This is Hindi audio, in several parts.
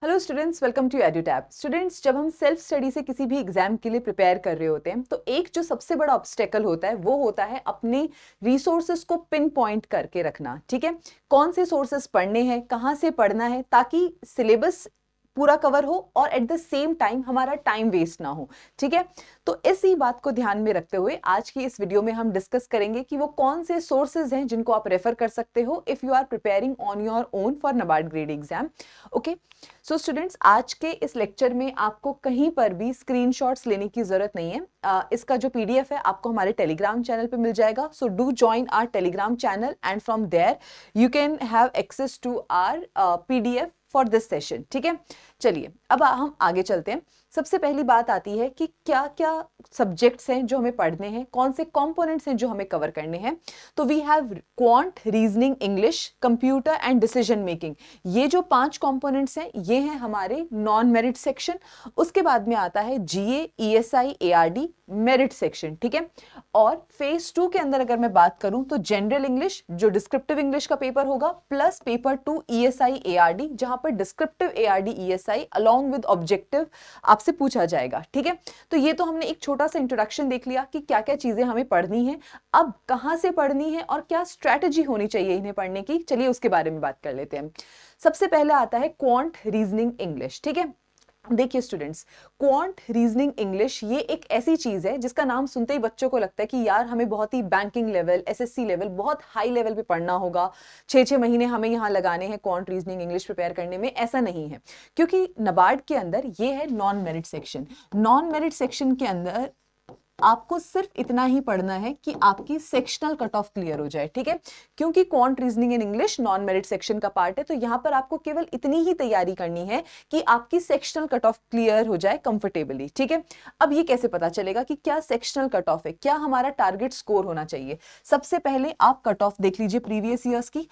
Hello students, welcome to Edutab. Students, जब हम सेल्फ स्टडी से किसी भी एग्जाम के लिए प्रिपेयर कर रहे होते हैं तो एक जो सबसे बड़ा ऑब्स्टेकल होता है वो होता है अपने रिसोर्सेज को पिन पॉइंट करके रखना। ठीक है, कौन से सोर्सेज पढ़ने हैं, कहाँ से पढ़ना है, ताकि सिलेबस पूरा कवर हो और एट द सेम टाइम हमारा टाइम वेस्ट ना हो। ठीक है, तो इसी बात को ध्यान में रखते हुए आज की इस वीडियो में हम डिस्कस करेंगे कि वो कौन से सोर्सेज हैं जिनको आप रेफर कर सकते हो if you are preparing on your own for NABARD grade exam. Okay, so students, आज के इस लेक्चर में आपको कहीं पर भी स्क्रीनशॉट्स लेने की जरूरत नहीं है। इसका जो पीडीएफ है आपको हमारे टेलीग्राम चैनल पे मिल जाएगा। So do join our Telegram channel and from there you can have access to our PDF for this session. ठीक है, चलिए अब हम आगे चलते हैं। सबसे पहली बात आती है कि क्या क्या सब्जेक्ट्स हैं जो हमें पढ़ने हैं, कौन से कंपोनेंट्स हैं जो हमें कवर करने हैं। तो we have quant, reasoning, English, computer and decision making. ये जो 5 कंपोनेंट्स हैं ये हैं हमारे नॉन मेरिट सेक्शन। उसके बाद में आता है जीए, ईएसआई, एआरडी, मेरिट सेक्शन। ठीक है, और फेज 2 के अंदर अगर मैं बात करूं तो जनरल इंग्लिश, जो डिस्क्रिप्टिव इंग्लिश का पेपर होगा, प्लस पेपर 2 ईएसआई एआरडी, जहां पर descriptive ARD ESI along with objective आपसे पूछा जाएगा। ठीक है, तो ये तो हमने एक छोटा सा इंट्रोडक्शन देख लिया कि क्या क्या चीजें हमें पढ़नी है, अब कहां से पढ़नी है और क्या स्ट्रैटेजी होनी चाहिए इन्हें पढ़ने की। चलिए उसके बारे में बात कर लेते हैं। सबसे पहले आता है क्वांट, रीजनिंग, इंग्लिश। ठीक है, देखिए स्टूडेंट्स, क्वांट, रीजनिंग, इंग्लिश ये एक ऐसी चीज है जिसका नाम सुनते ही बच्चों को लगता है कि यार हमें बहुत ही बैंकिंग लेवल, एसएससी लेवल, बहुत हाई लेवल पे पढ़ना होगा, 6-6 महीने हमें यहाँ लगाने हैं क्वांट, रीजनिंग, इंग्लिश प्रिपेयर करने में। ऐसा नहीं है, क्योंकि नाबार्ड के अंदर ये है non merit section. Non merit section के अंदर आपको सिर्फ इतना ही पढ़ना है कि आपकी सेक्शनल कट ऑफ क्लियर हो जाए। ठीक है, क्योंकि quant, reasoning and English non merit section का पार्ट है, तो यहां पर आपको केवल इतनी ही तैयारी करनी है कि आपकी सेक्शनल कट ऑफ क्लियर हो जाए कंफर्टेबली। ठीक है, अब ये कैसे पता चलेगा कि क्या सेक्शनल कट ऑफ है, क्या हमारा टारगेट स्कोर होना चाहिए। सबसे पहले आप कट ऑफ देख लीजिए प्रीवियस ईयर्स की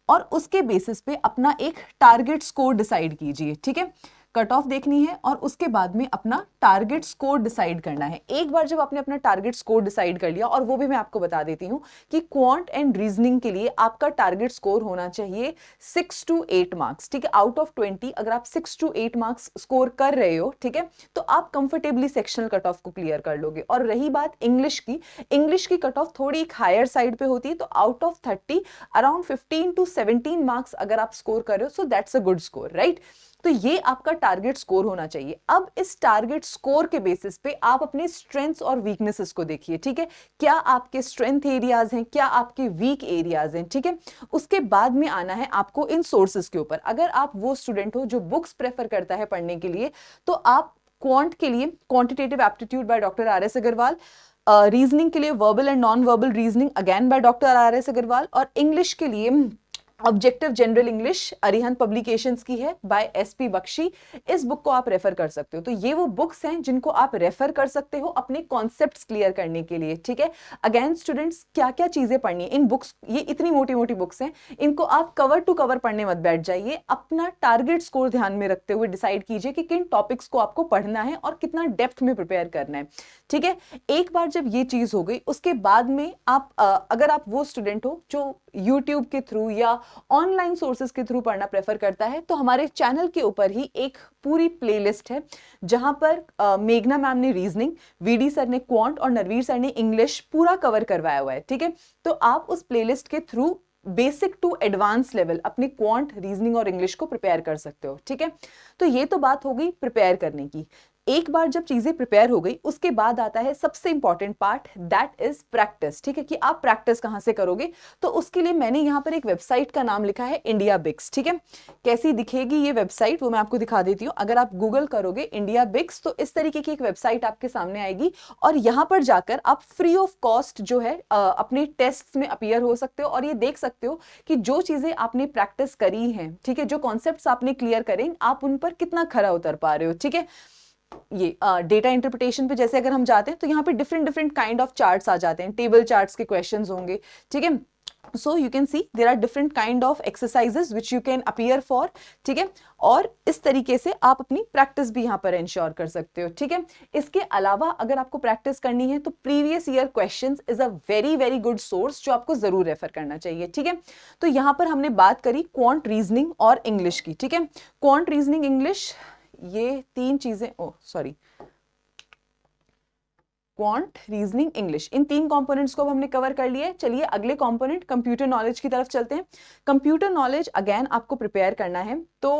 और उसके बेसिस पे अपना एक टारगेट स्कोर डिसाइड कीजिए। ठीक है, कट ऑफ देखनी है और उसके बाद में अपना टारगेट स्कोर डिसाइड करना है। एक बार जब आपने अपना टारगेट स्कोर डिसाइड कर लिया, और वो भी मैं आपको बता देती हूं कि क्वांट एंड रीजनिंग के लिए आपका टारगेट स्कोर होना चाहिए 6 to 8 मार्क्स। ठीक है, आउट ऑफ 20 अगर आप 6 to 8 मार्क्स स्कोर कर रहे हो, ठीक है, तो आप कंफर्टेबली सेक्शनल कट ऑफ को क्लियर कर लोगे। और रही बात इंग्लिश की, इंग्लिश की कट ऑफ थोड़ी एक हायर साइड पे होती है, तो out of 30 around 15 to 17 marks अगर आप स्कोर कर रहे हो, so that's a good score, right. तो ये आपका टारगेट स्कोर होना चाहिए। अब इस टारगेट स्कोर के बेसिस पे आप अपने स्ट्रेंथ्स और वीकनेसेस को देखिए। ठीक है, क्या आपके स्ट्रेंथ एरियाज हैं, क्या आपके वीक एरियाज हैं। ठीक है, उसके बाद में आना है आपको इन सोर्सेस के ऊपर। अगर आप वो स्टूडेंट हो जो बुक्स प्रेफर करता है पढ़ने के लिए, तो आप क्वांट के लिए quantitative aptitude by doctor R S Agarwal, reasoning के लिए verbal and non verbal reasoning again by doctor R S Agarwal, और इंग्लिश के लिए objective general English Arihant publications की है बाय एसपी बख्शी। इस बुक को आप रेफर कर सकते हो। तो ये वो बुक्स हैं जिनको आप रेफर कर सकते हो अपने कॉन्सेप्ट्स क्लियर करने के लिए। ठीक है, अगेन स्टूडेंट्स, क्या क्या चीजें पढ़नी है इन बुक्स, ये इतनी मोटी मोटी बुक्स हैं, इनको आप कवर टू कवर पढ़ने मत बैठ जाइए। अपना टारगेट स्कोर ध्यान में रखते हुए डिसाइड कीजिए कि किन टॉपिक्स को आपको पढ़ना है और कितना डेप्थ में प्रिपेयर करना है। ठीक है, एक बार जब ये चीज हो गई, उसके बाद में आप अगर आप वो स्टूडेंट हो जो यूट्यूब के थ्रू या ऑनलाइन सोर्सेज के थ्रू पढ़ना प्रेफर करता है, तो हमारे चैनल के ऊपर ही एक पूरी प्लेलिस्ट है जहां पर मेघना मैम ने रीजनिंग, वीडी सर ने क्वांट और नरवीर सर ने इंग्लिश पूरा कवर करवाया हुआ है। ठीक है, तो आप उस प्लेलिस्ट के through basic to advance level अपनी क्वांट, रीजनिंग और इंग्लिश को प्रिपेयर कर सकते हो। ठीक है, तो ये तो बात हो गई प्रिपेयर करने की। एक बार जब चीजें प्रिपेयर हो गई, उसके बाद आता है सबसे important part, that is practice. ठीक है, कि आप प्रैक्टिस कहां से करोगे। तो उसके लिए मैंने यहां पर एक वेबसाइट का नाम लिखा है इंडिया बिक्स। ठीक है, कैसी दिखेगी ये वेबसाइट वो मैं आपको दिखा देती हूँ। अगर आप गूगल करोगे इंडिया बिक्स तो इस तरीके की एक वेबसाइट आपके सामने आएगी, और यहां पर जाकर आप फ्री ऑफ कॉस्ट जो है अपने टेस्ट में अपीयर हो सकते हो और ये देख सकते हो कि जो चीजें आपने प्रैक्टिस करी हैं, ठीक है, जो कॉन्सेप्ट्स आपने क्लियर करें, आप उन पर कितना खरा उतर पा रहे हो। ठीक है, ये डेटा इंटरप्रिटेशन पे जैसे अगर हम जाते हैं तो यहाँ पे different different kind of charts आ जाते हैं, टेबल चार्ट्स के क्वेश्चंस होंगे। ठीक है, so you can see there are different kind of exercises which you can appear for, ठीक है, और इस तरीके से आप अपनी प्रैक्टिस भी यहाँ पर इंश्योर कर सकते हो, ठीक है। इसके अलावा अगर आपको प्रैक्टिस करनी है तो previous year questions is a very very good source जो आपको जरूर रेफर करना चाहिए, ठीक है। तो यहाँ पर हमने बात करी क्वांट रीजनिंग और इंग्लिश की, ठीक है। क्वांट रीजनिंग इंग्लिश, ये तीन चीजें, क्वांट रीजनिंग इंग्लिश, इन तीन कंपोनेंट्स को अब हमने कवर कर लिया है। चलिए अगले कंपोनेंट कंप्यूटर नॉलेज की तरफ चलते हैं। कंप्यूटर नॉलेज अगेन आपको प्रिपेयर करना है तो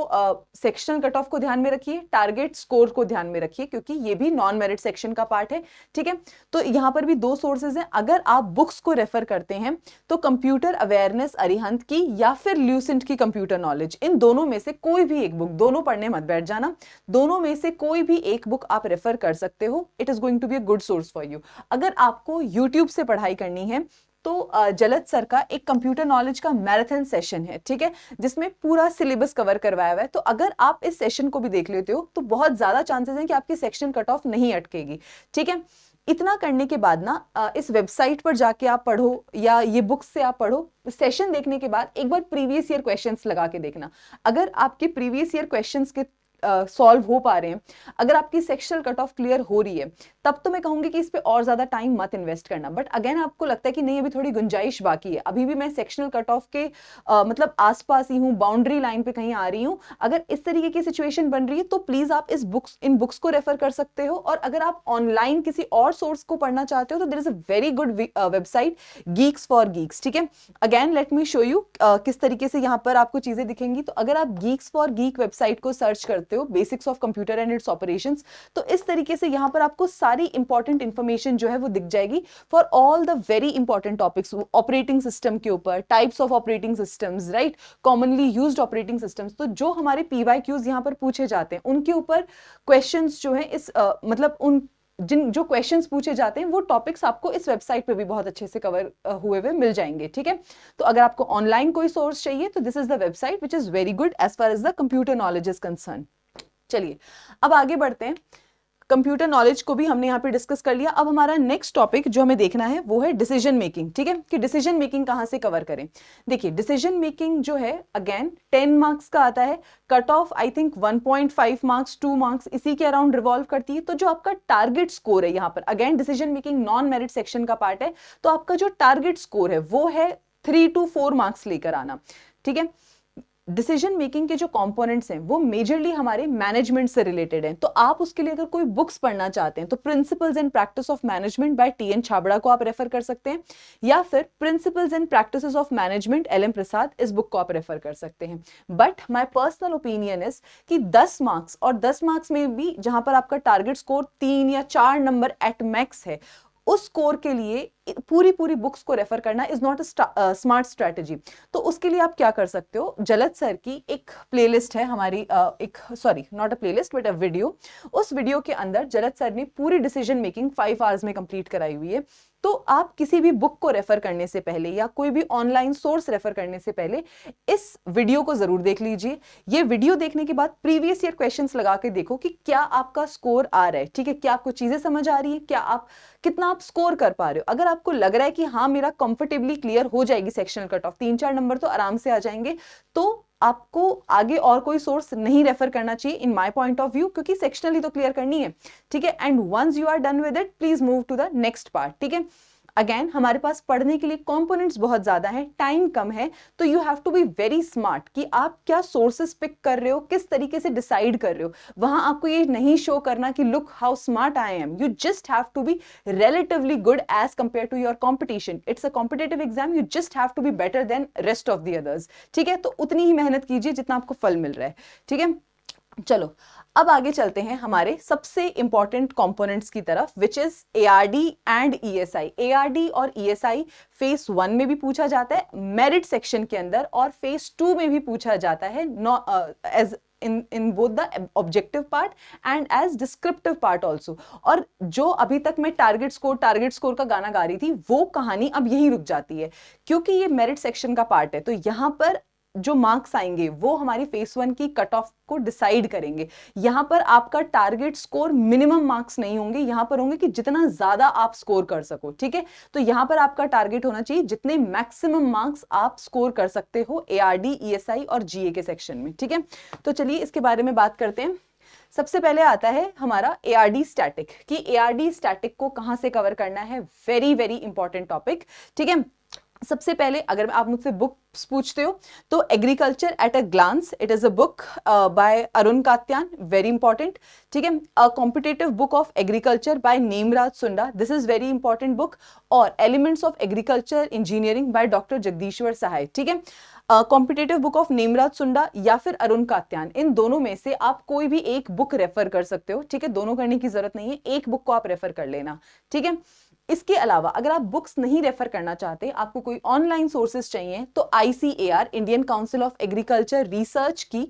सेक्शनल कट ऑफ को ध्यान में रखिए, टारगेट स्कोर को ध्यान में रखिए क्योंकि ये भी नॉन मेरिट सेक्शन का पार्ट है, ठीक है। तो यहाँ पर भी दो सोर्सेज हैं। अगर आप बुक्स को रेफर करते हैं तो कंप्यूटर अवेयरनेस अरिहंत की या फिर ल्यूसेंट की कंप्यूटर नॉलेज, इन दोनों में से कोई भी एक बुक, दोनों पढ़ने मत बैठ जाना, दोनों में से कोई भी एक बुक आप रेफर कर सकते हो। It is going to be a good source for you. अगर आपको YouTube से पढ़ाई करनी है तो जलद सर का एक कंप्यूटर नॉलेज का मैराथन सेशन है, ठीक है, जिसमें पूरा सिलेबस कवर करवाया हुआ है। तो अगर आप इस सेशन को भी देख लेते हो तो बहुत ज्यादा चांसेस हैं कि आपकी सेक्शन कट ऑफ नहीं अटकेगी, ठीक है। इतना करने के बाद ना इस वेबसाइट पर जाके आप पढ़ो या ये बुक्स से आप पढ़ो। सेशन देखने के बाद एक बार प्रीवियस ईयर क्वेश्चंस लगा के देखना। अगर आपके प्रीवियस ईयर क्वेश्चंस के सॉल्व हो पा रहे हैं, अगर आपकी सेक्शनल कट ऑफ क्लियर हो रही है, तब तो मैं कहूंगी कि इस पे और ज्यादा टाइम मत इन्वेस्ट करना। बट अगेन आपको लगता है कि नहीं अभी थोड़ी गुंजाइश बाकी है, अभी भी मैं सेक्शनल कट ऑफ के मतलब आसपास ही हूँ, बाउंड्री लाइन पे कहीं आ रही हूँ, अगर इस तरीके की सिचुएशन बन रही है तो प्लीज आप इन बुक्स को रेफर कर सकते हो। और अगर आप ऑनलाइन किसी और सोर्स को पढ़ना चाहते हो तो there is a very good website, Geeks for Geeks, ठीक है। Again let me show you किस तरीके से यहाँ पर आपको चीजें दिखेंगी। तो अगर आप गीक्स फॉर गीक वेबसाइट को सर्च करते हो, basics of computer and it's operations, तो इस तरीके से यहाँ पर आपको सारी इंपॉर्टेंट इंफॉर्मेशन जो है वो दिख जाएगी for all the very important topics, operating system के ऊपर, types of operating systems, right, commonly used operating systems. तो जो हमारे PYQs यहाँ पर पूछे जाते हैं उनके ऊपर क्वेश्चंस जो है इस मतलब उन जो क्वेश्चंस पूछे जाते हैं वो टॉपिक्स आपको इस वेबसाइट पे भी बहुत अच्छे से कवर हुए हुए मिल जाएंगे, ठीक है। तो अगर आपको ऑनलाइन कोई सोर्स चाहिए तो this is the website which is very good as far as the computer knowledge is concern. चलिए अब आगे बढ़ते हैं। कंप्यूटर नॉलेज को भी हमने यहाँ पे डिस्कस कर लिया। अब हमारा नेक्स्ट टॉपिक जो हमें देखना है वो है डिसीजन मेकिंग, ठीक है, कि डिसीजन मेकिंग कहाँ से कवर करें। देखिए डिसीजन मेकिंग जो है अगेन 10 मार्क्स का आता है, cut off I think 1.5 marks 2 marks इसी के अराउंड रिवॉल्व करती है। तो जो आपका टारगेट स्कोर है यहाँ पर, again decision making non merit section का पार्ट है, तो आपका जो टारगेट स्कोर है वो है 3 to 4 मार्क्स लेकर आना, ठीक है। डिसीजन मेकिंग के जो कंपोनेंट्स हैं वो मेजरली हमारे मैनेजमेंट से रिलेटेड हैं। तो आप उसके लिए अगर कोई बुक्स पढ़ना चाहते हैं तो principles and practice of management by TN Chhabra को आप रेफर कर सकते हैं, या फिर principles and practices of management LM प्रसाद, इस बुक को आप रेफर कर सकते हैं। But my personal opinion is कि 10 मार्क्स और 10 मार्क्स में भी जहां पर आपका टारगेट स्कोर 3 या 4 नंबर एट मैक्स है, उस स्कोर के लिए पूरी पूरी बुक्स को रेफर करना is not a smart strategy. तो उसके लिए आप क्या कर सकते हो, जलद सर की एक प्लेलिस्ट है हमारी, एक sorry not a playlist but a video, उस वीडियो के अंदर जलद सर ने पूरी डिसीजन मेकिंग 5 आवर्स में कंप्लीट कराई हुई है। तो आप किसी भी बुक को रेफर करने से पहले या कोई भी ऑनलाइन सोर्स रेफर करने से पहले इस वीडियो को जरूर देख लीजिए। ये वीडियो देखने के बाद प्रीवियस ईयर क्वेश्चंस लगा के देखो कि क्या आपका स्कोर आ रहा है, ठीक है, क्या आपको चीजें समझ आ रही है, क्या आप कितना आप स्कोर कर पा रहे हो। अगर आपको लग रहा है कि हाँ मेरा कंफर्टेबली क्लियर हो जाएगी सेक्शनल कट ऑफ, 3-4 नंबर तो आराम से आ जाएंगे, तो आपको आगे और कोई सोर्स नहीं रेफर करना चाहिए in my point of view, क्योंकि सेक्शनली तो क्लियर करनी है, ठीक है। And once you are done with it please move to the next part, ठीक है। अगेन हमारे पास पढ़ने के लिए कंपोनेंट्स बहुत ज्यादा हैं, टाइम कम है, तो you have to be very smart कि आप क्या सोर्सेस पिक कर रहे हो, किस तरीके से डिसाइड कर रहे हो। वहां आपको ये नहीं शो करना कि look how smart I am, you just have to be relatively good as compared to your competition. It's a competitive exam, you just have to be better than rest of the others, ठीक है। तो उतनी ही मेहनत कीजिए जितना आपको फल मिल रहा है, ठीक है। चलो अब आगे चलते हैं हमारे सबसे इंपॉर्टेंट कंपोनेंट्स की तरफ, which is ARD and ESI। ARD और ESI फेज 1 में भी पूछा जाता है मेरिट सेक्शन के अंदर, और फेज 2 में भी पूछा जाता है as in both the objective part and as descriptive part also। और जो अभी तक मैं टारगेट स्कोर का गाना गा रही थी, वो कहानी अब यही रुक जाती है क्योंकि ये मेरिट सेक्शन का पार्ट है। तो यहां पर जो मार्क्स आएंगे वो हमारी फेस 1 की कट ऑफ को डिसाइड करेंगे। यहां पर आपका टारगेट स्कोर मिनिमम मार्क्स नहीं होंगे, यहां पर होंगे कि जितना ज्यादा आप स्कोर कर सको, ठीक है। तो यहां पर आपका टारगेट होना चाहिए जितने मैक्सिमम मार्क्स आप स्कोर कर सकते हो एआरडी, ईएसआई और जीए के सेक्शन में, ठीक है। तो चलिए इसके बारे में बात करते हैं। सबसे पहले आता है हमारा एआरडी स्टैटिक, कि एआरडी स्टैटिक को कहां से कवर करना है। वेरी वेरी इंपॉर्टेंट टॉपिक, ठीक है। सबसे पहले अगर आप मुझसे बुक्स पूछते हो तो agriculture at a glance, it is a book by Arun Katyan, very important, ठीक है। A competitive book of agriculture by Neemraj Sunda, this is very important book. और elements of agriculture engineering by doctor Jagdishwar Sahay, ठीक है। कॉम्पिटेटिव बुक ऑफ नीमराज सुंडा या फिर अरुण कात्यान, इन दोनों में से आप कोई भी एक बुक रेफर कर सकते हो, ठीक है। दोनों करने की जरूरत नहीं है, एक बुक को आप रेफर कर लेना, ठीक है। इसके अलावा अगर आप बुक्स नहीं रेफर करना चाहते, आपको कोई ऑनलाइन सोर्सेज चाहिए, तो ICAR, Indian council of agriculture research की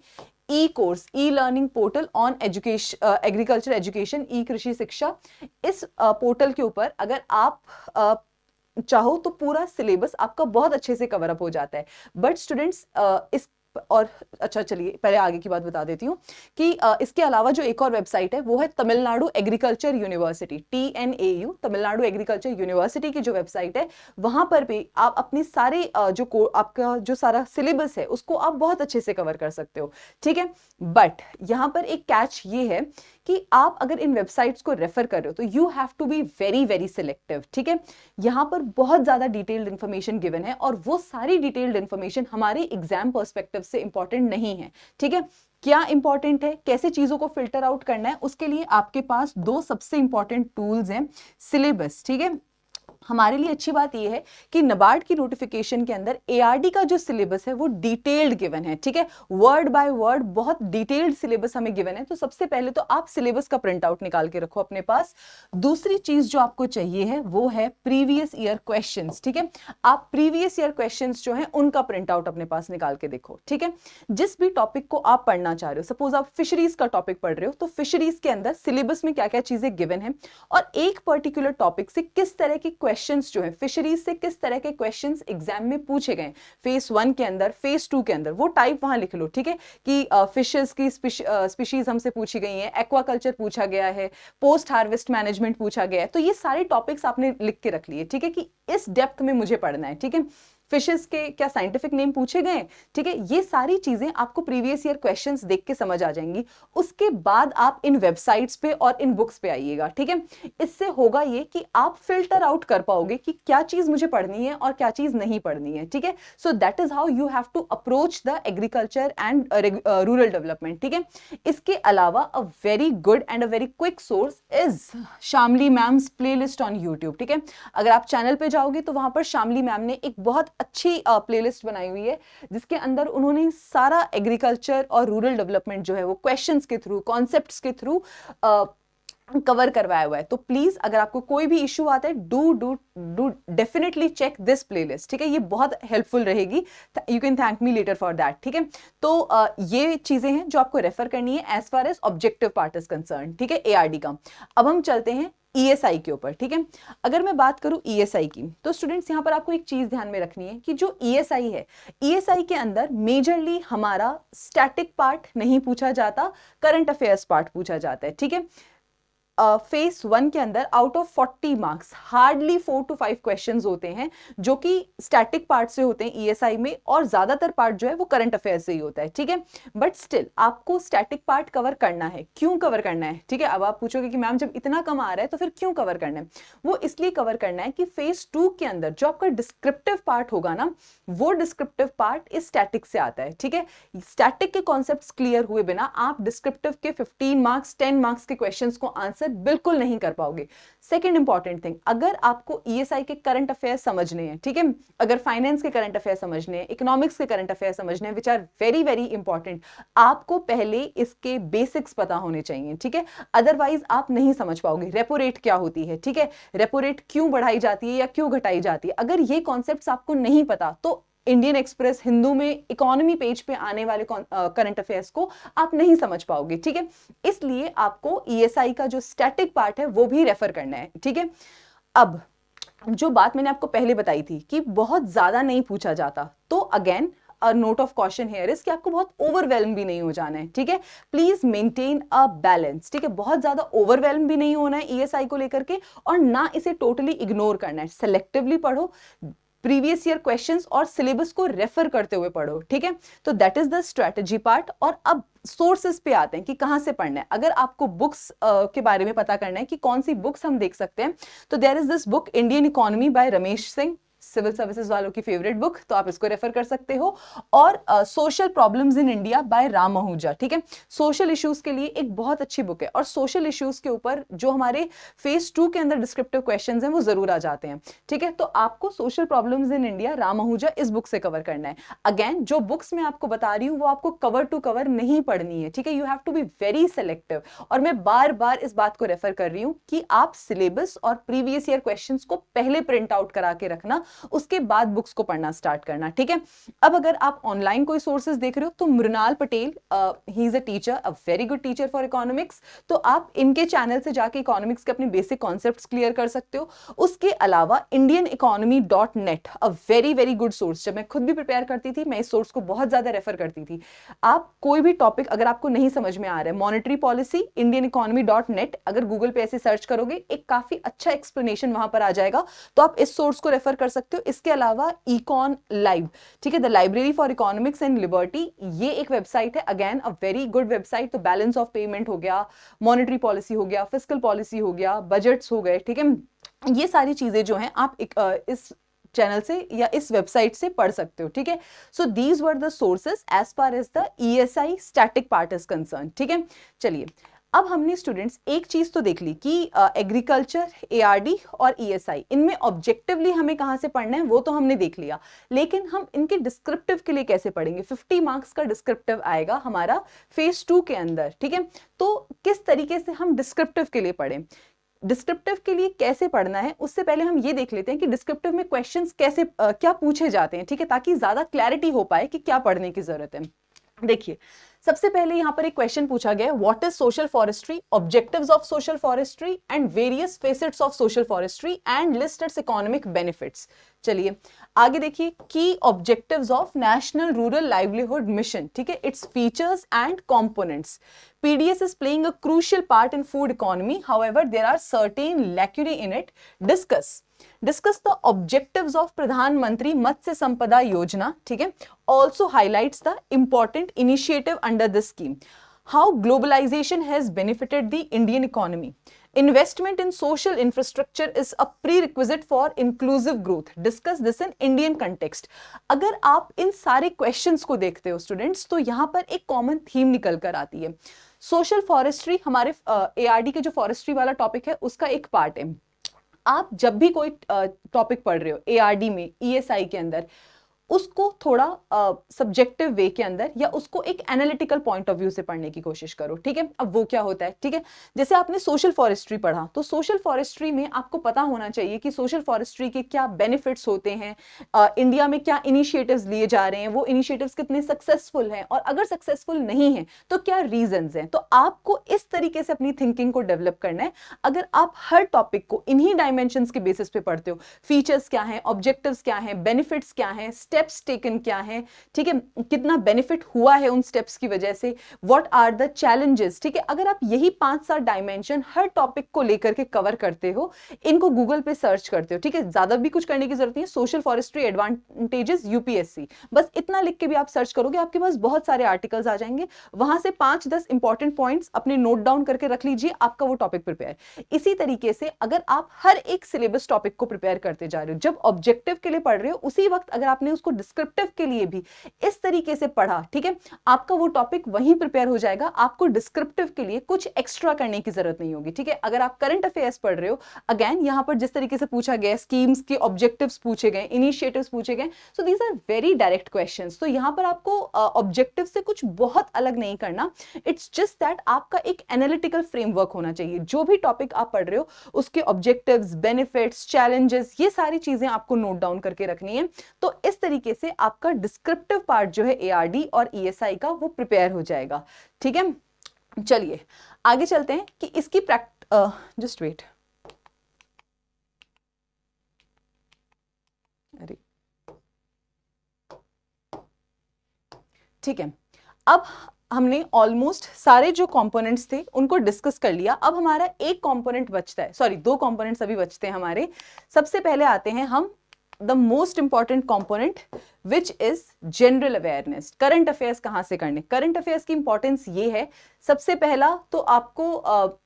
e course, e learning portal on education, agriculture education, e Krishi Shiksha, इस पोर्टल के ऊपर अगर आप चाहो तो पूरा सिलेबस आपका बहुत अच्छे से कवर अप हो जाता है। बट स्टूडेंट्स इस और अच्छा चलिए पहले आगे की बात बता देती हूँ कि इसके अलावा जो एक और वेबसाइट है वो है Tamil Nadu agriculture university, TNAU, Tamil Nadu agriculture university की जो वेबसाइट है, वहां पर भी आप अपनी सारे आपका जो सारा सिलेबस है उसको आप बहुत अच्छे से कवर कर सकते हो, ठीक है। बट यहां पर एक कैच ये है कि आप अगर इन वेबसाइट्स को रेफर कर रहे हो तो you have to be very very selective, ठीक है। यहां पर बहुत ज्यादा डिटेल्ड इंफॉर्मेशन गिवन है और वो सारी डिटेल्ड इंफॉर्मेशन हमारे एग्जाम पर्सपेक्टिव से इंपॉर्टेंट नहीं है, ठीक है। क्या इंपॉर्टेंट है, कैसे चीजों को फिल्टर आउट करना है, उसके लिए आपके पास दो सबसे इंपॉर्टेंट टूल्स हैं। सिलेबस, ठीक है। हमारे लिए अच्छी बात यह है कि नबार्ड की नोटिफिकेशन के अंदर एआरडी का जो सिलेबस है वो डिटेल्ड गिवन है, ठीक है। वर्ड बाय वर्ड बहुत डिटेल्ड सिलेबस हमें गिवन है। तो सबसे पहले तो आप सिलेबस का प्रिंट आउट निकाल के रखो अपने पास। दूसरी चीज जो आपको चाहिए है वो है प्रीवियस ईयर क्वेश्चंस, ठीक है। आप प्रीवियस ईयर क्वेश्चंस जो है उनका प्रिंट आउट अपने पास निकाल के देखो, ठीक है। जिस भी टॉपिक को आप पढ़ना चाह रहे हो, सपोज आप फिशरीज का टॉपिक पढ़ रहे हो, तो फिशरीज के अंदर सिलेबस में क्या क्या चीजें गिवन है और एक पर्टिकुलर टॉपिक से किस तरह की क्वेश्चंस जो है, फिशरीज से किस तरह के क्वेश्चंस एग्जाम में पूछे गए, फेस 1 के अंदर, फेस 2 के अंदर, वो टाइप वहां लिख लो, ठीक है। कि फिशेस की स्पीशीज हमसे पूछी गई हैं, एक्वाकल्चर पूछा गया है, पोस्ट हार्वेस्ट मैनेजमेंट पूछा गया है। तो ये सारे टॉपिक्स आपने लिख के रख लिए, ठीक है, कि इस डेप्थ में मुझे पढ़ना है, ठीक है। फिशेस के क्या साइंटिफिक नेम पूछे गए, ठीक है। ये सारी चीजें आपको प्रीवियस ईयर क्वेश्चंस देख के समझ आ जाएंगी। उसके बाद आप इन वेबसाइट्स पे और इन बुक्स पे आइएगा, ठीक है। इससे होगा ये कि आप फिल्टर आउट कर पाओगे कि क्या चीज मुझे पढ़नी है और क्या चीज नहीं पढ़नी है, ठीक है। So that is how you have to approach the agriculture and rural development, ठीक है। इसके अलावा a very good and a very quick source is Shamli ma'am's playlist on YouTube, ठीक है। अगर आप चैनल पे जाओगे तो वहां पर शामली मैम ने एक बहुत अच्छी प्लेलिस्ट बनाई हुई है जिसके अंदर उन्होंने सारा एग्रीकल्चर और रूरल डेवलपमेंट जो है वो क्वेश्चंस के थ्रू, कॉन्सेप्ट्स के थ्रू कवर करवाया हुआ है। तो प्लीज अगर आपको कोई भी इश्यू आता है, do definitely check this playlist, ठीक है। ये बहुत हेल्पफुल रहेगी, you can thank me later for that, ठीक है। तो ये चीजें हैं जो आपको रेफर करनी है as far as objective part is concern, ठीक है, एआरडी का। अब हम चलते हैं ईएसआई के ऊपर, ठीक है। अगर मैं बात करूं ईएसआई की, तो स्टूडेंट्स यहां पर आपको एक चीज ध्यान में रखनी है कि जो ईएसआई है, ईएसआई के अंदर मेजरली हमारा स्टैटिक पार्ट नहीं पूछा जाता, करंट अफेयर्स पार्ट पूछा जाता है, ठीक है। फेस 1 के अंदर out of 40 marks hardly 4 to 5 questions होते हैं जो कि स्टैटिक पार्ट से होते हैं ईएसआई में, और ज्यादातर पार्ट जो है वो करंट अफेयर से ही होता है, ठीक है। बट स्टिल आपको स्टैटिक पार्ट कवर करना है। क्यों कवर करना है, ठीक है। अब आप पूछोगे कि मैम जब इतना कम आ रहा है तो फिर क्यों कवर करना है। वो इसलिए कवर करना है कि फेस 2 के अंदर जो आपका डिस्क्रिप्टिव पार्ट होगा ना, वो डिस्क्रिप्टिव पार्ट इस स्टैटिक से आता है, ठीक है। स्टैटिक के कॉन्सेप्ट्स क्लियर हुए बिना आप डिस्क्रिप्टिव के 15 मार्क्स 10 मार्क्स के क्वेश्चंस को आंसर बिल्कुल नहीं कर पाओगे। सेकंड इंपॉर्टेंट थिंग, अगर आपको ईएसआई के करंट अफेयर समझने हैं, ठीक है, अगर फाइनेंस के करंट अफेयर समझने हैं, इकोनॉमिक्स के करंट अफेयर समझने हैं, which are very very important, आपको पहले इसके बेसिक्स पता होने चाहिए, ठीक है। अदरवाइज आप नहीं समझ पाओगे रेपो रेट क्या होती है, ठीक है, रेपो रेट क्यों बढ़ाई जाती है या क्यों घटाई जाती है। अगर ये कॉन्सेप्ट्स आपको नहीं पता तो इंडियन एक्सप्रेस हिंदू में इकोनॉमी पेज पे आने वाले करंट अफेयर्स को आप नहीं समझ पाओगे, ठीक है। इसलिए आपको ईएसआई का जो स्टैटिक पार्ट है वो भी रेफर करना है, ठीक है। अब जो बात मैंने आपको पहले बताई थी कि बहुत ज्यादा नहीं पूछा जाता, तो again note of caution here is कि आपको बहुत ओवरवेल्म भी नहीं हो जाना है, ठीक है। प्लीज मेंटेन अ बैलेंस, ठीक है। बहुत ज्यादा ओवरवेल्म भी नहीं होना है ईएसआई को लेकर के, और ना इसे टोटली इग्नोर करना है। सेलेक्टिवली पढ़ो, प्रीवियस ईयर क्वेश्चंस और सिलेबस को रेफर करते हुए पढ़ो, ठीक है। तो that is the strategy part. और अब सोर्सेस पे आते हैं कि कहां से पढ़ना है। अगर आपको बुक्स के बारे में पता करना है कि कौन सी बुक्स हम देख सकते हैं, तो there is this book Indian economy by Ramesh Singh, civil services वालों की फेवरेट बुक, तो आप इसको रेफर कर सकते हो। और social problems in India by Ram Ahuja, ठीक है। सोशल इश्यूज के लिए एक बहुत अच्छी बुक है, और सोशल इश्यूज के ऊपर जो हमारे फेज 2 के अंदर डिस्क्रिप्टिव क्वेश्चंस हैं वो जरूर आ जाते हैं, ठीक है। तो आपको social problems in India Ram Ahuja इस बुक से कवर करना है। अगेन जो बुक्स मैं आपको बता रही हूँ वो आपको कवर टू कवर नहीं पढ़नी है, ठीक है। You have to be very selective. और मैं बार बार इस बात को रेफर कर रही हूँ कि आप सिलेबस और प्रीवियस ईयर क्वेश्चंस को पहले प्रिंट आउट करा के रखना, उसके बाद बुक्स को पढ़ना स्टार्ट करना, ठीक है। अब अगर आप ऑनलाइन कोई सोर्सेज देख रहे हो तो Mrinal Patel, he is a teacher, a very good teacher for economics, तो आप इनके चैनल से जाके इकोनॉमिक्स के अपने बेसिक कॉन्सेप्ट्स क्लियर कर सकते हो। उसके अलावा indianeconomy.net, a very very good source. जब मैं खुद भी प्रिपेयर करती थी मैं इस सोर्स को बहुत ज्यादा रेफर करती थी। आप कोई भी टॉपिक अगर आपको नहीं समझ में आ रहा है, मॉनेटरी पॉलिसी indianeconomy.net, अगर गूगल पे ऐसे सर्च करोगे एक काफी अच्छा एक्सप्लेनेशन वहां पर आ जाएगा, तो आप इस सोर्स को रेफर कर सकते हो। इसके अलावा इकॉन लाइव, ठीक है, the library for economics and liberty, ये एक वेबसाइट है, again a very good website. तो बैलेंस ऑफ पेमेंट हो गया, मॉनेटरी पॉलिसी हो गया, फिस्कल पॉलिसी हो गया, बजट्स हो गए, ठीक है। ये सारी चीजें जो हैं आप इस चैनल से या इस वेबसाइट से पढ़ सकते हो, ठीक है। So these were the sources as far as the ESI static part is concern, ठीक है। चलिए, अब हमने स्टूडेंट्स एक चीज तो देख ली कि एग्रीकल्चर, एआरडी और ईएसआई, इनमें ऑब्जेक्टिवली हमें कहां से पढ़ना है वो तो हमने देख लिया, लेकिन हम इनके डिस्क्रिप्टिव के लिए कैसे पढ़ेंगे। 50 मार्क्स का डिस्क्रिप्टिव आएगा हमारा फेज 2 के अंदर, ठीक है। तो किस तरीके से हम डिस्क्रिप्टिव के लिए पढ़ें, डिस्क्रिप्टिव के लिए कैसे पढ़ना है, उससे पहले हम ये देख लेते हैं कि डिस्क्रिप्टिव में क्वेश्चंस कैसे क्या पूछे जाते हैं, ठीक है, ताकि ज्यादा क्लैरिटी हो पाए कि क्या पढ़ने की जरूरत है। देखिए, सबसे पहले यहां पर एक क्वेश्चन पूछा गया है, what is social forestry, objectives of social forestry and various facets of social forestry and list it's economic benefits. चलिए आगे देखिए, की objectives of national rural livelihood mission, ठीक है, its features and components. PDS is playing a crucial part in food economy. However, there are certain lacunae in it. Discuss the objectives of Pradhan Mantri Matsya Sampada Yojana. ठीक है, also highlights the important initiative under this scheme. How globalization has benefited the Indian economy. Investment in social infrastructure is a prerequisite for inclusive growth. Discuss this in Indian context. अगर आप इन सारे क्वेश्चंस को देखते हो स्टूडेंट्स, तो यहाँ पर एक कॉमन थीम निकल कर आती है। सोशल फॉरेस्ट्री हमारे एआरडी के जो फॉरेस्ट्री वाला टॉपिक है उसका एक पार्ट है। आप जब भी कोई टॉपिक पढ़ रहे हो एआरडी में, ईएसआई के अंदर, उसको थोड़ा सब्जेक्टिव वे के अंदर या उसको एक एनालिटिकल पॉइंट ऑफ व्यू से पढ़ने की कोशिश करो, ठीक है। अब वो क्या होता है, ठीक है, जैसे आपने सोशल फॉरेस्ट्री पढ़ा, तो सोशल फॉरेस्ट्री में आपको पता होना चाहिए कि सोशल फॉरेस्ट्री के क्या बेनिफिट्स होते हैं, इंडिया में क्या इनिशिएटिव्स लिए जा रहे हैं, वो इनिशिएटिव्स कितने सक्सेसफुल हैं, और अगर सक्सेसफुल नहीं है तो क्या रीजंस हैं। तो आपको इस तरीके से अपनी थिंकिंग को डेवलप करना है। अगर आप हर टॉपिक को इन्हीं डायमेंशंस के बेसिस पे पढ़ते हो, फीचर्स क्या हैं, ऑब्जेक्टिव्स क्या हैं, बेनिफिट्स क्या हैं, स्टेप्स टेकन क्या है, ठीक है, कितना बेनिफिट हुआ है उन स्टेप्स की वजह से, व्हाट आर द चैलेंजेस, ठीक है, अगर आप यही 5-7 डायमेंशन हर टॉपिक को लेकर के कवर करते हो, इनको गूगल पे सर्च करते हो, ठीक है, ज्यादा भी कुछ करने की जरूरत नहीं है। सोशल फॉरेस्ट्री एडवांटेजेस यूपीएससी, बस इतना लिख के भी आप सर्च करोगे, आपके पास बहुत सारे आर्टिकल्स आ जाएंगे, वहां से 5-10 इंपॉर्टेंट पॉइंट्स अपने नोट डाउन करके रख लीजिए, आपका वो टॉपिक प्रिपेयर। इसी तरीके से अगर आप हर एक सिलेबस टॉपिक को प्रिपेयर करते जा रहे हो, जब ऑब्जेक्टिव के लिए पढ़ रहे हो उसी वक्त अगर आपने उसको डिस्क्रिप्टिव के लिए भी इस तरीके से पढ़ा, ठीक है, आपका वो टॉपिक वहीं प्रिपेयर हो जाएगा, आपको डिस्क्रिप्टिव के लिए कुछ एक्स्ट्रा करने की जरूरत नहीं होगी, ठीक है। अगर आप करंट अफेयर्स पढ़ रहे हो, अगेन यहां पर जिस तरीके से पूछा गया, स्कीम्स के ऑब्जेक्टिव्स पूछे गए, इनिशिएटिव्स पूछे गए, so these are very direct questions. तो यहां पर आपको ऑब्जेक्टिव से कुछ बहुत अलग नहीं करना, इट्स जस्ट दैट आपका एक एनालिटिकल फ्रेमवर्क होना चाहिए। जो भी टॉपिक आप पढ़ रहे हो उसके ऑब्जेक्टिव्स, बेनिफिट्स, चैलेंजेस, ये सारी चीजें आपको नोट डाउन करके रखनी है। तो इस तरीके से आपका डिस्क्रिप्टिव पार्ट जो है एआरडी और ईएसआई का वो प्रिपेयर हो जाएगा, ठीक है। चलिए आगे चलते हैं कि इसकी जस्ट वेट, अरे ठीक है, अब हमने ऑलमोस्ट सारे जो कंपोनेंट्स थे उनको डिस्कस कर लिया। अब हमारा एक कंपोनेंट बचता है, सॉरी 2 कंपोनेंट्स अभी बचते हैं हमारे। सबसे पहले आते हैं हम the most important component which is general awareness. Current affairs कहां से करने, करंट अफेयर्स की इंपॉर्टेंस ये है, सबसे पहला तो आपको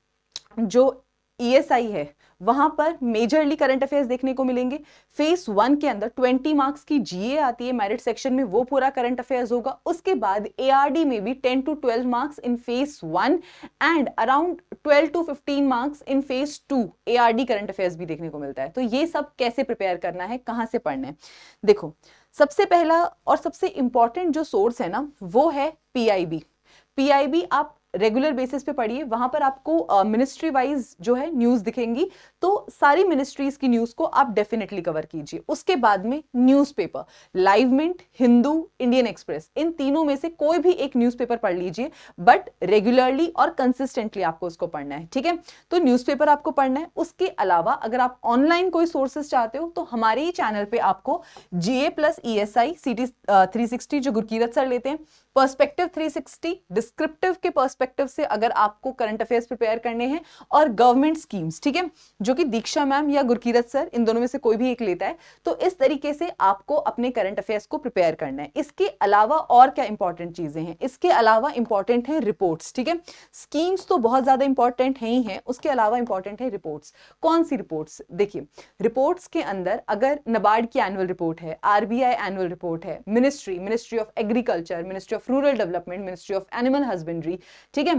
जो ESI है वहां पर मेजरली करंट अफेयर्स देखने को मिलेंगे। फेज 1 के अंदर 20 मार्क्स की GA आती है मेरिट सेक्शन में, वो पूरा करंट अफेयर्स होगा। उसके बाद ARD में भी 10 to 12 marks in phase 1 and around 12 to 15 marks in phase 2 ARD current affairs भी देखने को मिलता है। तो ये सब कैसे प्रिपेयर करना है, कहां से पढ़ना है, देखो सबसे पहला और सबसे इंपॉर्टेंट जो सोर्स है ना वो है PIB। PIB आप रेगुलर बेसिस पे पढ़िए, वहां पर आपको मिनिस्ट्री वाइज जो है न्यूज दिखेंगी, तो सारी मिनिस्ट्रीज की न्यूज को आप डेफिनेटली कवर कीजिए। उसके बाद में newspaper, Live Mint, Hindu, Indian Express, इन तीनों में से कोई भी एक न्यूज़पेपर पढ़ लीजिए, बट रेगुलरली और कंसिस्टेंटली आपको उसको पढ़ना है, ठीक है। तो न्यूज़पेपर आपको पढ़ना है। उसके अलावा अगर आप ऑनलाइन कोई सोर्सेस चाहते हो तो हमारे ही चैनल पे आपको GA प्लस ESI CT 360 जो गुरकीरत सर लेते हैं, पर्सपेक्टिव 360 डिस्क्रिप्टिव के पर्सपेक्टिव से अगर आपको करंट अफेयर्स प्रिपेयर करने हैं, और गवर्नमेंट स्कीम्स, ठीक है, जो कि दीक्षा मैम या गुरकीरत सर इन दोनों में से कोई भी एक लेता है। तो इस तरीके से आपको अपने करंट अफेयर्स को प्रिपेयर करना है। इसके अलावा और क्या इंपॉर्टेंट चीजें हैं, इसके अलावा इंपॉर्टेंट है रिपोर्ट्स, ठीक है। स्कीम्स तो बहुत ज्यादा इंपॉर्टेंट है ही है, उसके अलावा इंपॉर्टेंट है रिपोर्ट्स। कौन सी रिपोर्ट्स, देखिए रिपोर्ट्स के अंदर अगर नाबार्ड की एनुअल रिपोर्ट है, RBI एनुअल रिपोर्ट है, ministry of agriculture, ministry of rural development, ministry of animal husbandry, ठीक है,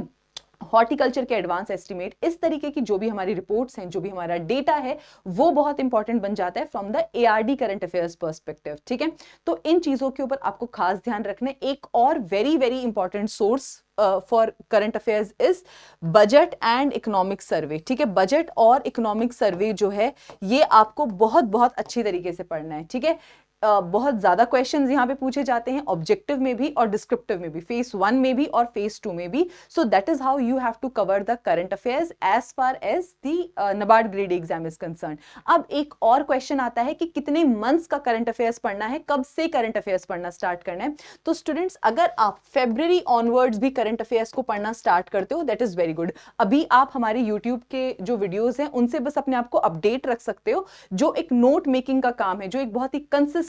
हॉर्टिकल्चर के एडवांस एस्टिमेट, इस तरीके की जो भी हमारी रिपोर्ट्स हैं, जो भी हमारा डेटा है, वो बहुत इंपॉर्टेंट बन जाता है from the ARD current affairs perspective, ठीक है। तो इन चीजों के ऊपर आपको खास ध्यान रखना है। एक और very very important source for current affairs is budget and economic survey, ठीक है। बजट और इकोनॉमिक सर्वे जो है ये आपको बहुत बहुत अच्छी तरीके से पढ़ना है, ठीक है। बहुत ज्यादा क्वेश्चंस यहाँ पे पूछे जाते हैं, ऑब्जेक्टिव में भी और डिस्क्रिप्टिव में भी, फेज 1 में भी और फेज 2 में भी। So that is how you have to cover the current affairs as far as the NABARD grade exam is concern. अब एक और क्वेश्चन आता है कि कितने मंथ्स का करंट अफेयर्स पढ़ना है, कब से करंट अफेयर्स पढ़ना स्टार्ट करना है। तो स्टूडेंट्स अगर आप फेब्रुअरी ऑनवर्ड्स भी करंट अफेयर्स को पढ़ना स्टार्ट करते हो, दैट इज वेरी गुड। अभी आप हमारे यूट्यूब के जो वीडियोज हैं उनसे बस अपने आप को अपडेट रख सकते हो। जो एक नोट मेकिंग का काम है, जो एक बहुत ही कंसिस्टेंटली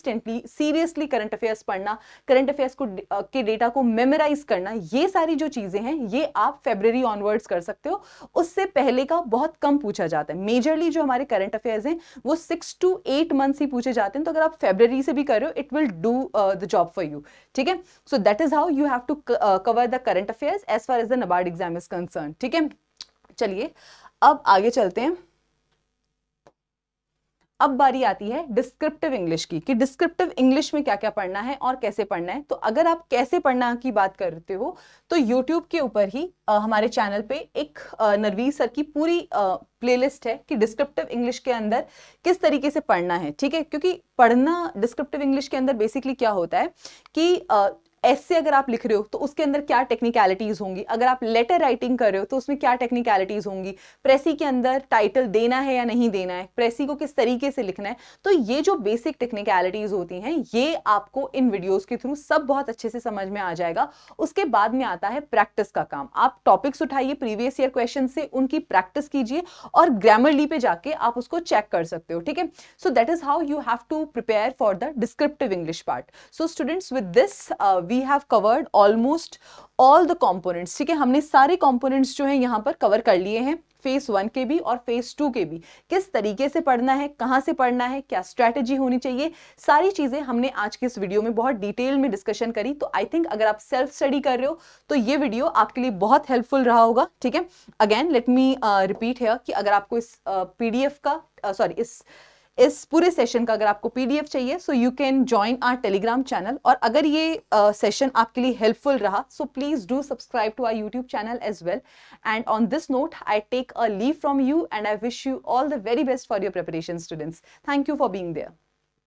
सीरियसली करंट अफेयर्स पढ़ना, करंट अफेयर्स को के डेटा को मेमोराइज करना, ये सारी जो चीजें हैं ये आप फेब्रुअरी ऑनवर्ड्स कर सकते हो। उससे पहले का बहुत कम पूछा जाता है। मेजरली जो हमारे करंट अफेयर्स हैं वो 6 to 8 मंथ्स ही पूछे जाते हैं। तो अगर आप फेब्रुअरी से भी कर रहे हो, it will do the job for you, ठीक है। So that is how you have to cover the current affairs as far as the NABARD exam is concern, ठीक है। चलिए अब आगे चलते हैं। अब बारी आती है डिस्क्रिप्टिव इंग्लिश की, कि डिस्क्रिप्टिव इंग्लिश में क्या क्या पढ़ना है और कैसे पढ़ना है। तो अगर आप कैसे पढ़ना की बात करते हो तो YouTube के ऊपर ही हमारे चैनल पे एक नरवीर सर की पूरी प्लेलिस्ट है कि डिस्क्रिप्टिव इंग्लिश के अंदर किस तरीके से पढ़ना है, ठीक है। क्योंकि पढ़ना डिस्क्रिप्टिव इंग्लिश के अंदर बेसिकली क्या होता है कि ऐसे अगर आप लिख रहे हो तो उसके अंदर क्या टेक्निकलिटीज होंगी, अगर आप लेटर राइटिंग कर रहे हो तो उसमें क्या टेक्निकलिटीज होंगी, प्रेसी के अंदर टाइटल देना है या नहीं देना है, प्रेसी को किस तरीके से लिखना है। तो ये जो बेसिक टेक्निकलिटीज होती हैं ये आपको इन वीडियोस के थ्रू सब बहुत अच्छे से समझ में आ जाएगा। उसके बाद में आता है प्रैक्टिस का काम। आप टॉपिक्स उठाइए प्रीवियस ईयर क्वेश्चन से, उनकी प्रैक्टिस कीजिए और ग्रामरली पे जाके आप उसको चेक कर सकते हो, ठीक है। So that is how you have to prepare for the descriptive English part. So students with this we have covered almost all the components, ठीक है। हमने सारे components जो हैं यहाँ पर कवर कर लिए हैं, फेज 1 के भी और फेज 2 के भी। किस तरीके से पढ़ना है, कहां से पढ़ना है, क्या स्ट्रैटेजी होनी चाहिए, सारी चीजें हमने आज की इस वीडियो में बहुत डिटेल में डिस्कशन करी। तो आई थिंक अगर आप सेल्फ स्टडी कर रहे हो तो ये वीडियो आपके लिए बहुत हेल्पफुल रहा होगा, ठीक है। Again let me repeat here कि अगर आपको इस PDF का सॉरी इस पूरे सेशन का अगर आपको PDF चाहिए so you can join our Telegram channel. और अगर ये सेशन आपके लिए हेल्पफुल रहा so please do subscribe to our YouTube channel as well. And on this note I take a leave from you and I wish you all the very best for your preparation students. Thank you for being there.